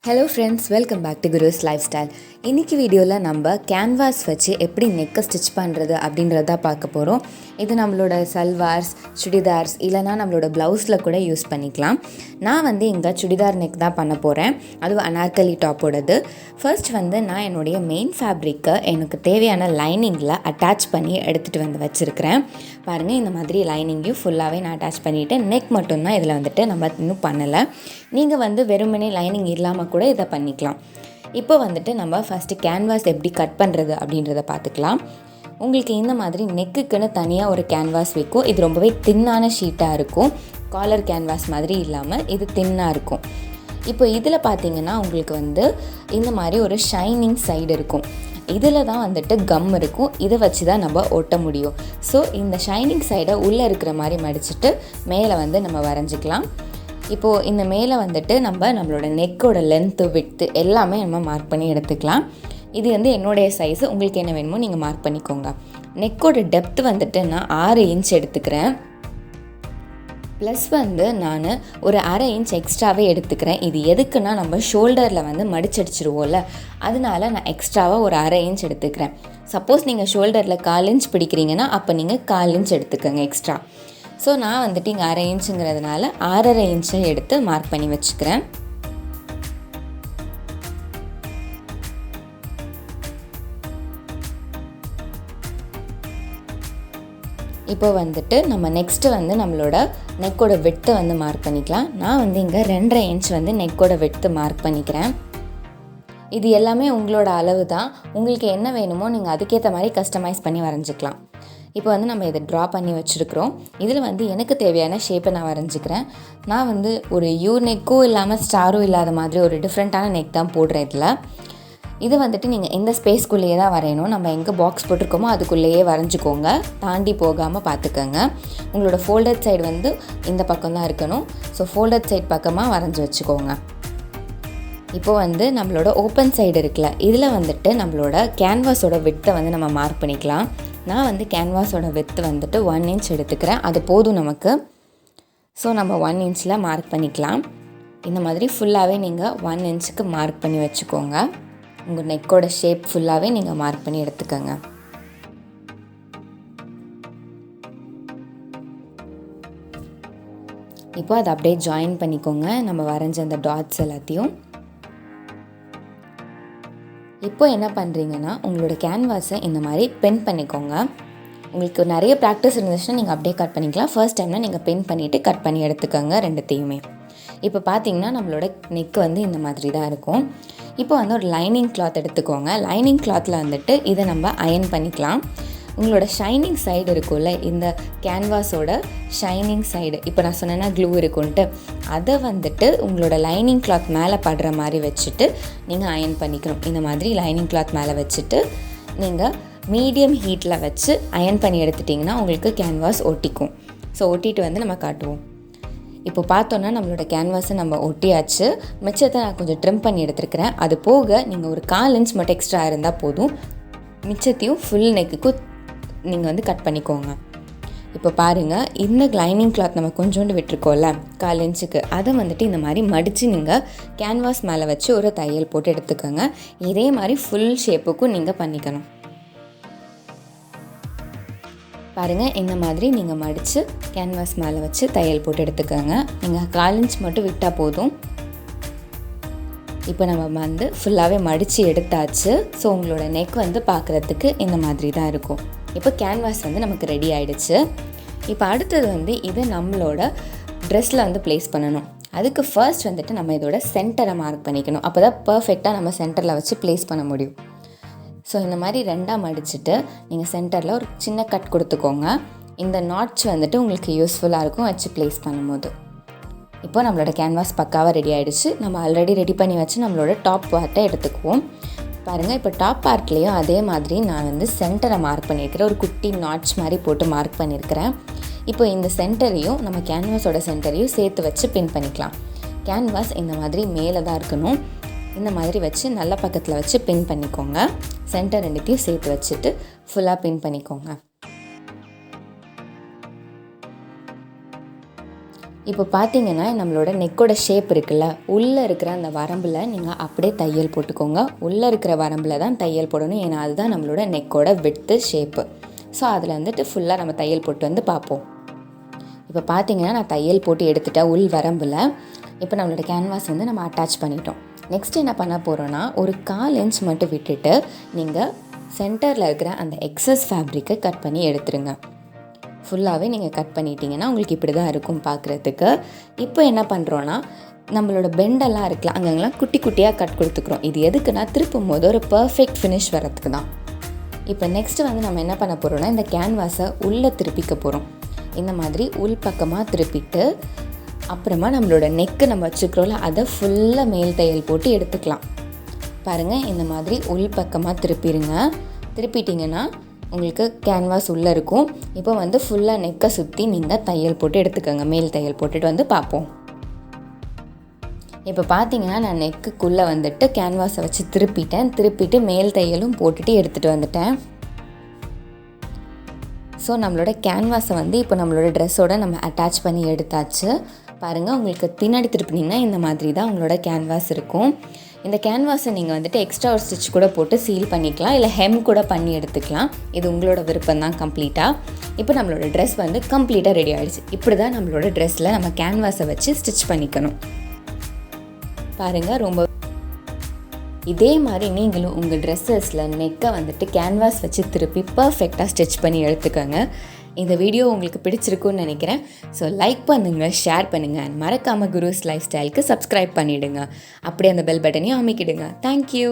Hello friends, welcome back to Guru's Lifestyle. இன்னைக்கு வீடியோவில் நம்ம கேன்வாஸ் வச்சு எப்படி நெக்கை ஸ்டிச் பண்ணுறது அப்படின்றத பார்க்க போகிறோம். இது நம்மளோட சல்வார்ஸ், சுடிதார்ஸ் இல்லைனா நம்மளோட ப்ளவுஸில் கூட யூஸ் பண்ணிக்கலாம். நான் இங்கே சுடிதார் நெக் தான் பண்ண போகிறேன், அதுவும் அனார்கலி டாப்போடது. ஃபர்ஸ்ட் நான் என்னுடைய மெயின் ஃபேப்ரிக்கை எனக்கு தேவையான லைனிங்கில் அட்டாச் பண்ணி எடுத்துகிட்டு வச்சுருக்கிறேன். பாருங்கள், இந்த மாதிரி லைனிங்கையும் ஃபுல்லாகவே நான் அட்டாச் பண்ணிவிட்டு நெக் மட்டும்தான் இதில் நம்ம இன்னும் பண்ணலை. நீங்கள் வெறுமனே லைனிங் இல்லாமல் கூட இதை பண்ணிக்கலாம். இப்போ நம்ம ஃபஸ்ட்டு கேன்வாஸ் எப்படி கட் பண்ணுறது அப்படின்றத பார்த்துக்கலாம். உங்களுக்கு இந்த மாதிரி நெக்குக்குன்னு தனியாக ஒரு கேன்வாஸ் வைக்கும். இது ரொம்பவே தின்னான ஷீட்டாக இருக்கும். காலர் கேன்வாஸ் மாதிரி இல்லாமல் இது தின்னாக இருக்கும். இப்போ இதில் பார்த்தீங்கன்னா உங்களுக்கு இந்த மாதிரி ஒரு ஷைனிங் சைடு இருக்கும். இதில் தான் கம் இருக்கும். இதை வச்சு தான் நம்ம ஒட்ட முடியும். ஸோ இந்த ஷைனிங் சைடை உள்ளே இருக்கிற மாதிரி மடிச்சுட்டு மேலே நம்ம வரைஞ்சிக்கலாம். இப்போது இந்த மேலே நம்மளோட நெக்கோட லென்த்து, விட்த்து எல்லாமே நம்ம மார்க் பண்ணி எடுத்துக்கலாம். இது என்னுடைய சைஸு, உங்களுக்கு என்ன வேணுமோ நீங்கள் மார்க் பண்ணிக்கோங்க. நெக்கோட டெப்த்து நான் 6 இன்ச் எடுத்துக்கிறேன். ப்ளஸ் நான் ஒரு 1/2 இன்ச் எக்ஸ்ட்ராவே எடுத்துக்கிறேன். இது எதுக்குன்னா நம்ம ஷோல்டரில் மடிச்சடிச்சிருவோம்ல, அதனால நான் எக்ஸ்ட்ராவாக ஒரு 1/2 இன்ச் எடுத்துக்கிறேன். சப்போஸ் நீங்கள் ஷோல்டரில் 1/4 இன்ச் பிடிக்கிறீங்கன்னா அப்போ நீங்கள் 1/4 இன்ச் எடுத்துக்கோங்க எக்ஸ்ட்ரா. ஸோ நான் இங்கே 1/2 இன்ச்சுங்கிறதுனால 6.5 இன்ச்சை எடுத்து மார்க் பண்ணி வச்சுக்கிறேன். இப்போ நம்ம நெக்ஸ்ட்டு நம்மளோட நெக்கோட விட்த்தை மார்க் பண்ணிக்கலாம். நான் இங்கே 2.5 இன்ச் நெக்கோட விட்த்து மார்க் பண்ணிக்கிறேன். இது எல்லாமே உங்களோட அளவு தான். உங்களுக்கு என்ன வேணுமோ நீங்கள் அதுக்கேற்ற மாதிரி கஸ்டமைஸ் பண்ணி வரைஞ்சிக்கலாம். இப்போ நம்ம இதை ட்ரா பண்ணி வச்சுருக்கிறோம். இதில் எனக்கு தேவையான ஷேப்பை நான் வரைஞ்சிக்கிறேன். நான் ஒரு யூ நெக்கும் இல்லாமல் ஸ்டாரும் இல்லாத மாதிரி ஒரு டிஃப்ரெண்ட்டான நெக் தான் போடுறேன். இதில் இது நீங்கள் இந்த ஸ்பேஸ்க்குள்ளேயே தான் வரையணும். நம்ம எங்கே பாக்ஸ் போட்டிருக்கோமோ அதுக்குள்ளேயே வரைஞ்சிக்கோங்க, தாண்டி போகாமல் பார்த்துக்கோங்க. உங்களோட ஃபோல்டட் சைடு இந்த பக்கம் தான் இருக்கணும். ஸோ ஃபோல்டட் சைடு பக்கமாக வரைஞ்சி வச்சுக்கோங்க. இப்போது நம்மளோட ஓப்பன் சைடு இருக்குல்ல, இதில் நம்மளோட கேன்வாஸோட விட்த்தை நம்ம மார்க் பண்ணிக்கலாம். நான் கேன்வாஸோட விட்த்து 1 இன்ச் எடுத்துக்கிறேன். அது போதும் நமக்கு. ஸோ நம்ம 1 இன்ச்சில் மார்க் பண்ணிக்கலாம். இந்த மாதிரி ஃபுல்லாகவே நீங்கள் 1 இன்ச்சுக்கு மார்க் பண்ணி வச்சுக்கோங்க. உங்கள் நெக்கோட ஷேப் ஃபுல்லாகவே நீங்கள் மார்க் பண்ணி எடுத்துக்கோங்க. இப்போ அதை அப்படியே ஜாயின் பண்ணிக்கோங்க, நம்ம வரைஞ்ச அந்த டாட்ஸ் எல்லாத்தையும். இப்போ என்ன பண்ணுறீங்கன்னா உங்களோட கேன்வாஸை இந்த மாதிரி பென் பண்ணிக்கோங்க. உங்களுக்கு நிறைய ப்ராக்டிஸ் இருந்துச்சுன்னா நீங்கள் அப்படியே கட் பண்ணிக்கலாம். ஃபர்ஸ்ட் டைம்னால் நீங்கள் பென் பண்ணிவிட்டு கட் பண்ணி எடுத்துக்கோங்க ரெண்டுத்தையுமே. இப்போ பார்த்தீங்கன்னா நம்மளோட நெக் இந்த மாதிரி தான் இருக்கும். இப்போ ஒரு லைனிங் கிளாத் எடுத்துக்கோங்க. லைனிங் கிளாத்தில் இதை நம்ம அயன் பண்ணிக்கலாம். உங்களோட ஷைனிங் சைடு இருக்கும்ல, இந்த கேன்வாஸோட ஷைனிங் சைடு, இப்போ நான் சொன்னேன்னா க்ளூ இருக்குன்ட்டு, அதை உங்களோட லைனிங் கிளாத் மேலே படுற மாதிரி வச்சுட்டு நீங்கள் அயன் பண்ணிக்கணும். இந்த மாதிரி லைனிங் கிளாத் மேலே வச்சுட்டு நீங்கள் மீடியம் ஹீட்டில் வச்சு அயன் பண்ணி எடுத்துட்டிங்கன்னா உங்களுக்கு கேன்வாஸ் ஒட்டிக்கும். ஸோ ஒட்டிட்டு நம்ம காட்டுவோம். இப்போ பார்த்தோன்னா நம்மளோட கேன்வாஸை நம்ம ஒட்டியாச்சு. மிச்சத்தை நான் கொஞ்சம் ட்ரிம் பண்ணி எடுத்துருக்கிறேன். அது போக நீங்கள் ஒரு 1/4 இன்ச் மட்டும் எக்ஸ்ட்ரா இருந்தால் போதும். மிச்சத்தையும் ஃபுல் நெக்குக்கும் நீங்கள் கட் பண்ணிக்கோங்க. இப்போ பாருங்கள், இந்த லைனிங் கிளாத் நம்ம கொஞ்சோண்டு விட்டுருக்கோம்ல 1/4 இன்ச்சுக்கு, அதை இந்த மாதிரி மடித்து நீங்கள் கேன்வாஸ் மேலே வச்சு ஒரு தையல் போட்டு எடுத்துக்கோங்க. இதே மாதிரி ஃபுல் ஷேப்புக்கும் நீங்கள் பண்ணிக்கணும். பாருங்கள், இந்த மாதிரி நீங்கள் மடித்து கேன்வாஸ் மேலே வச்சு தையல் போட்டு எடுத்துக்கோங்க. நீங்கள் 1/4 இன்ச் மட்டும் விட்டால் போதும். இப்போ நம்ம ஃபுல்லாகவே மடித்து எடுத்தாச்சு. ஸோ உங்களோட நெக் பார்க்குறதுக்கு இந்த மாதிரி தான் இருக்கும். இப்போ கேன்வாஸ் நமக்கு ரெடி ஆகிடுச்சு. இப்போ அடுத்தது இதை நம்மளோட ட்ரெஸ்ஸில் ப்ளேஸ் பண்ணணும். அதுக்கு ஃபர்ஸ்ட் நம்ம இதோட சென்டரை மார்க் பண்ணிக்கணும். அப்போ தான் பர்ஃபெக்டாக நம்ம சென்டரில் வச்சு ப்ளேஸ் பண்ண முடியும். ஸோ இந்த மாதிரி 2ஆக மடிச்சுட்டு நீங்கள் சென்டரில் ஒரு சின்ன கட் கொடுத்துக்கோங்க. இந்த நாட்ச் உங்களுக்கு யூஸ்ஃபுல்லாக இருக்கும் வச்சு ப்ளேஸ் பண்ணும்போது. இப்போ நம்மளோட கேன்வாஸ் பக்காவாக ரெடி ஆகிடுச்சு. நம்ம ஆல்ரெடி ரெடி பண்ணி வச்சு நம்மளோட டாப் பார்ட்டை எடுத்துக்குவோம். பாருங்கள், இப்போ டாப் பார்ட்லேயும் அதே மாதிரி நான் சென்டரை மார்க் பண்ணியிருக்கிறேன். ஒரு குட்டி நாட்ச் மாதிரி போட்டு மார்க் பண்ணியிருக்கிறேன். இப்போ இந்த சென்டரையும் நம்ம கேன்வாஸோட சென்டரையும் சேர்த்து வச்சு பின் பண்ணிக்கலாம். கேன்வாஸ் இந்த மாதிரி மேலே தான் இருக்கணும். இந்த மாதிரி வச்சு நல்ல பக்கத்தில் வச்சு பின் பண்ணிக்கோங்க. சென்டர் ரெண்டுத்தையும் சேர்த்து வச்சுட்டு ஃபுல்லாக பின் பண்ணிக்கோங்க. இப்போ பார்த்தீங்கன்னா நம்மளோட நெக்கோட ஷேப் இருக்குல்ல, உள்ளே இருக்கிற அந்த வரம்பில் நீங்கள் அப்படியே தையல் போட்டுக்கோங்க. உள்ளே இருக்கிற வரம்பில் தான் தையல் போடணும், ஏன்னா அதுதான் நம்மளோட நெக்கோட விட்த்து ஷேப்பு. ஸோ அதில் வந்துட்டு ஃபுல்லாக நம்ம தையல் போட்டு வந்து பார்ப்போம். இப்போ பார்த்தீங்கன்னா நான் தையல் போட்டு எடுத்துட்டேன் உள் வரம்பில். இப்போ நம்மளோட கேன்வாஸ் வந்து நம்ம அட்டாச் பண்ணிட்டோம். நெக்ஸ்ட் என்ன பண்ண போகிறோன்னா, ஒரு 1/4 இன்ச் மட்டும் விட்டுட்டு நீங்கள் சென்டரில் இருக்கிற அந்த எக்ஸஸ் ஃபேப்ரிக்கை கட் பண்ணி எடுத்துருங்க. ஃபுல்லாகவே நீங்கள் கட் பண்ணிட்டீங்கன்னா உங்களுக்கு இப்படி தான் இருக்கும் பார்க்குறதுக்கு. இப்போ என்ன பண்ணுறோன்னா, நம்மளோட பெண்டெல்லாம் இருக்கலாம், அங்கங்கெல்லாம் குட்டி குட்டியாக கட் கொடுத்துக்குறோம். இது எதுக்குன்னா, திருப்பும் போது ஒரு பர்ஃபெக்ட் ஃபினிஷ் வரதுக்கு தான். இப்போ நெக்ஸ்ட்டு வந்து நம்ம என்ன பண்ண போகிறோன்னா, இந்த கேன்வாஸை உள்ளே திருப்பிக்க போகிறோம். இந்த மாதிரி உள் பக்கமாக திருப்பிட்டு அப்புறமா நம்மளோட நெக்கு நம்ம வச்சுக்கிறோம்ல, அதை ஃபுல்லாக மேல் தையல் போட்டு எடுத்துக்கலாம். பாருங்கள், இந்த மாதிரி உள் பக்கமாக திருப்பிடுங்க. திருப்பிட்டிங்கன்னா உங்களுக்கு கேன்வாஸ் உள்ளே இருக்கும். இப்போ வந்து ஃபுல்லாக நெக்கை சுற்றி நீங்கள் தையல் போட்டு எடுத்துக்கோங்க. மேல் தையல் போட்டுட்டு வந்து பார்ப்போம். இப்போ பார்த்தீங்கன்னா நான் நெக்குக்குள்ளே வந்துட்டு கேன்வாஸை வச்சு திருப்பிட்டு மேல் தையலும் போட்டுட்டு எடுத்துகிட்டு வந்துட்டேன். ஸோ நம்மளோட கேன்வாஸை வந்து இப்போ நம்மளோட ட்ரெஸ்ஸோடு நம்ம அட்டாச் பண்ணி எடுத்தாச்சு. பாருங்கள், உங்களுக்கு பின்னாடி திருப்பினீங்கன்னா இந்த மாதிரி தான் உங்களோட கேன்வாஸ் இருக்கும். இந்த கேன்வாஸை நீங்கள் வந்துட்டு எக்ஸ்ட்ரா ஒரு ஸ்டிச் கூட போட்டு சீல் பண்ணிக்கலாம், இல்லை ஹெம் கூட பண்ணி எடுத்துக்கலாம். இது உங்களோட விருப்பம் தான் கம்ப்ளீட்டாக. இப்போ நம்மளோட ட்ரெஸ் வந்து கம்ப்ளீட்டாக ரெடி ஆகிடுச்சு. இப்படி தான் நம்மளோட ட்ரெஸ்ஸில் நம்ம கேன்வாஸை வச்சு ஸ்டிச் பண்ணிக்கணும். பாருங்கள், ரொம்ப இதே மாதிரி நீங்களும் உங்கள் ட்ரெஸ்ஸஸில் நெக்கை வந்துட்டு கேன்வாஸ் வச்சு திருப்பி பர்ஃபெக்டாக ஸ்டிச் பண்ணி எடுத்துக்கோங்க. இந்த வீடியோ உங்களுக்கு பிடிச்சிருக்குன்னு நினைக்கிறேன். ஸோ லைக் பண்ணுங்கள், ஷேர் பண்ணுங்கள், மறக்காமல் குருஸ் லைஃப் ஸ்டைலுக்கு சப்ஸ்கிரைப் பண்ணிவிடுங்க. அப்படியே அந்த பெல் பட்டனையும் அமைக்கிடுங்க. தேங்க்யூ.